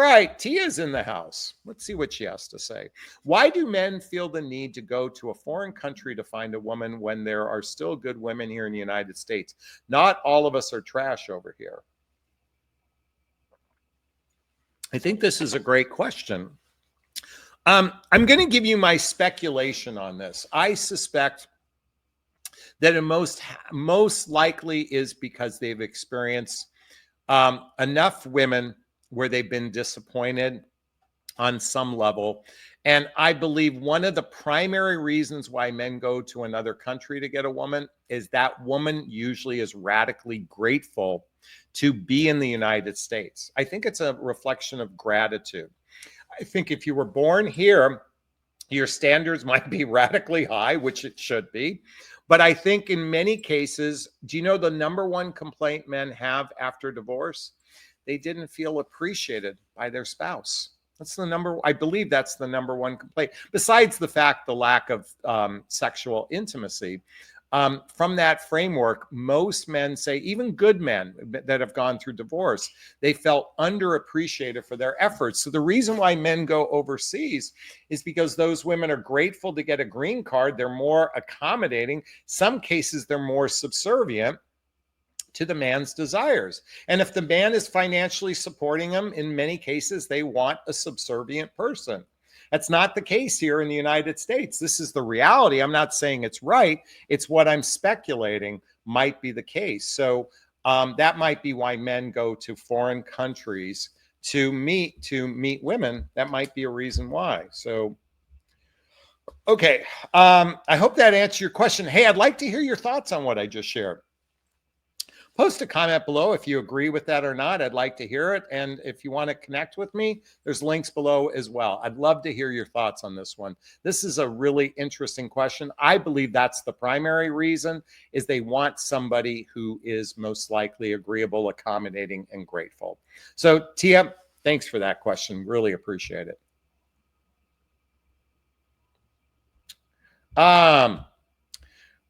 All right, Tia's in the house. Let's see what she has to say. Why do men feel the need to go to a foreign country to find a woman when there are still good women here in the United States? Not all of us are trash over here. I think this is a great question. I'm going to give you my speculation on this. I suspect that it most likely is because they've experienced enough women where they've been disappointed on some level. And I believe one of the primary reasons why men go to another country to get a woman is that woman usually is radically grateful to be in the United States. I think it's a reflection of gratitude. I think if you were born here, your standards might be radically high, which it should be. But I think in many cases, do you know the number one complaint men have after divorce? They didn't feel appreciated by their spouse. I believe that's the number one complaint, besides the lack of sexual intimacy. From that framework, most men say, even good men that have gone through divorce, they felt underappreciated for their efforts. So the reason why men go overseas is because those women are grateful to get a green card. They're more accommodating. Some cases, they're more subservient to the man's desires. And if the man is financially supporting them, in many cases, they want a subservient person. That's not the case here in the United States. This is the reality. I'm not saying it's right. It's what I'm speculating might be the case. So that might be why men go to foreign countries to meet women. That might be a reason why. So, okay. I hope that answered your question. Hey, I'd like to hear your thoughts on what I just shared. Post a comment below if you agree with that or not. I'd like to hear it. And if you want to connect with me, there's links below as well. I'd love to hear your thoughts on this one. This is a really interesting question. I believe that's the primary reason, is they want somebody who is most likely agreeable, accommodating, and grateful. So Tia, thanks for that question. Really appreciate it.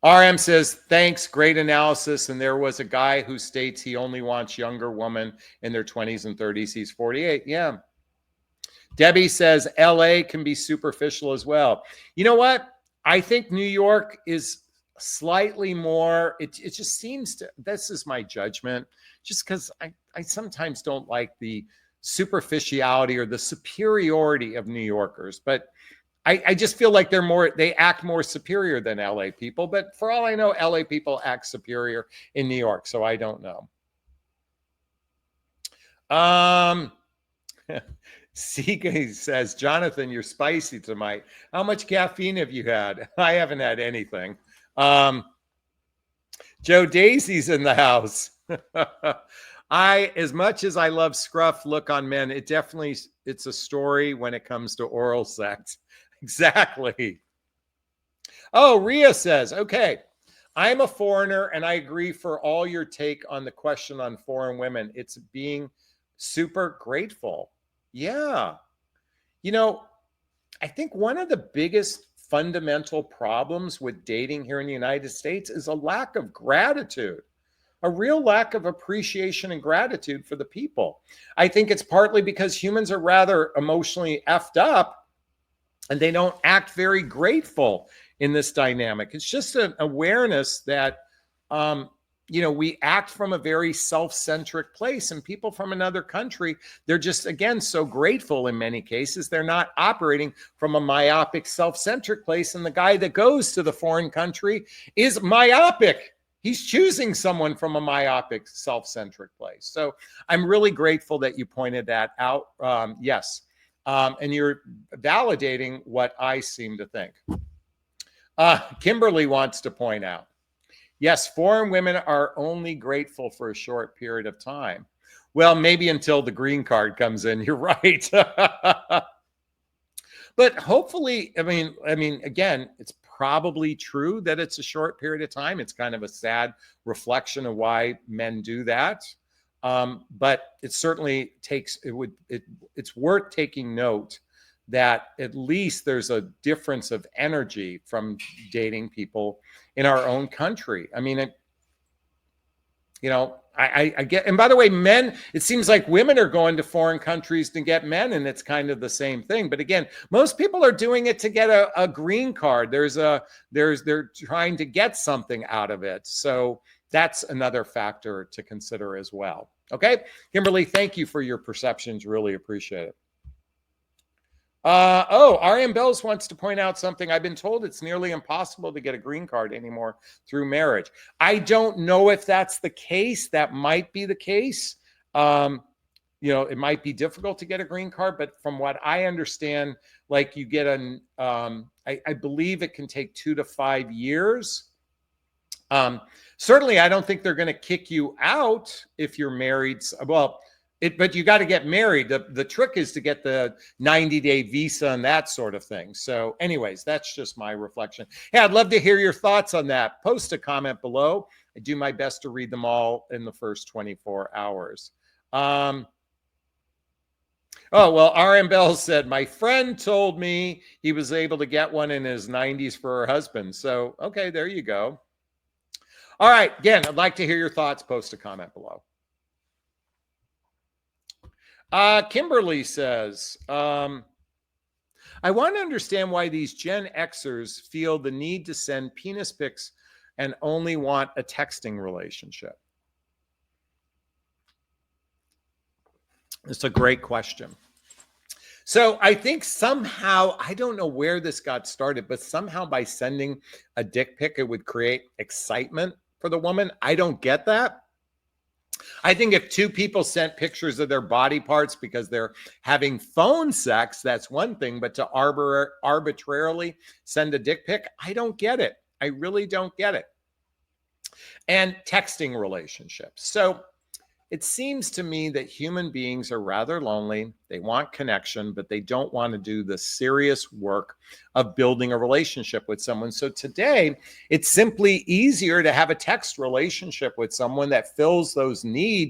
RM says, thanks, great analysis. And there was a guy who states he only wants younger women in their 20s and 30s. He's 48. Yeah. Debbie says, LA can be superficial as well. You know what? I think New York is slightly more, it just seems to, this is my judgment, just because I sometimes don't like the superficiality or the superiority of New Yorkers. But I just feel like they act more superior than LA people. But for all I know, LA people act superior in New York. So I don't know. Sika says, Jonathan, you're spicy tonight. How much caffeine have you had? I haven't had anything. Joe Daisy's in the house. As much as I love scruff look on men, it's a story when it comes to oral sex. Exactly. Oh, Ria says, okay, I'm a foreigner and I agree for all your take on the question on foreign women. It's being super grateful. Yeah. You know, I think one of the biggest fundamental problems with dating here in the United States is a lack of gratitude. A real lack of appreciation and gratitude for the people. I think it's partly because humans are rather emotionally effed up and they don't act very grateful in this dynamic. It's just an awareness that, we act from a very self-centric place, and people from another country, they're just, again, so grateful in many cases. They're not operating from a myopic, self-centric place. And the guy that goes to the foreign country is myopic. He's choosing someone from a myopic, self-centric place. So I'm really grateful that you pointed that out. Yes. And you're validating what I seem to think. Kimberly wants to point out, yes, foreign women are only grateful for a short period of time. Well, maybe until the green card comes in. You're right. But hopefully, I mean, again, it's probably true that it's a short period of time. It's kind of a sad reflection of why men do that. But it certainly it's worth taking note that at least there's a difference of energy from dating people in our own country. I mean, I get, and by the way, men, it seems like women are going to foreign countries to get men, and it's kind of the same thing. But again, most people are doing it to get a green card. They're trying to get something out of it. So that's another factor to consider as well. Okay, Kimberly, thank you for your perceptions. Really appreciate it. RM Bells wants to point out something. I've been told it's nearly impossible to get a green card anymore through marriage. I don't know if that's the case. That might be the case. It might be difficult to get a green card, but from what I understand, like you get I believe it can take 2 to 5 years. Certainly, I don't think they're going to kick you out if you're married. Well, but you got to get married. The trick is to get the 90-day visa and that sort of thing. So anyways, that's just my reflection. Hey, I'd love to hear your thoughts on that. Post a comment below. I do my best to read them all in the first 24 hours. Oh, well, RM Bell said, my friend told me he was able to get one in his 90s for her husband. So, okay, there you go. All right, again, I'd like to hear your thoughts. Post a comment below. Kimberly says, I want to understand why these Gen Xers feel the need to send penis pics and only want a texting relationship. It's a great question. So I think somehow, I don't know where this got started, but somehow by sending a dick pic, it would create excitement for the woman. I don't get that. I think if two people sent pictures of their body parts because they're having phone sex, that's one thing. But to arbitrarily send a dick pic, I don't get it. I really don't get it. And texting relationships. So it seems to me that human beings are rather lonely. They want connection, but they don't want to do the serious work of building a relationship with someone. So today, it's simply easier to have a text relationship with someone that fills those needs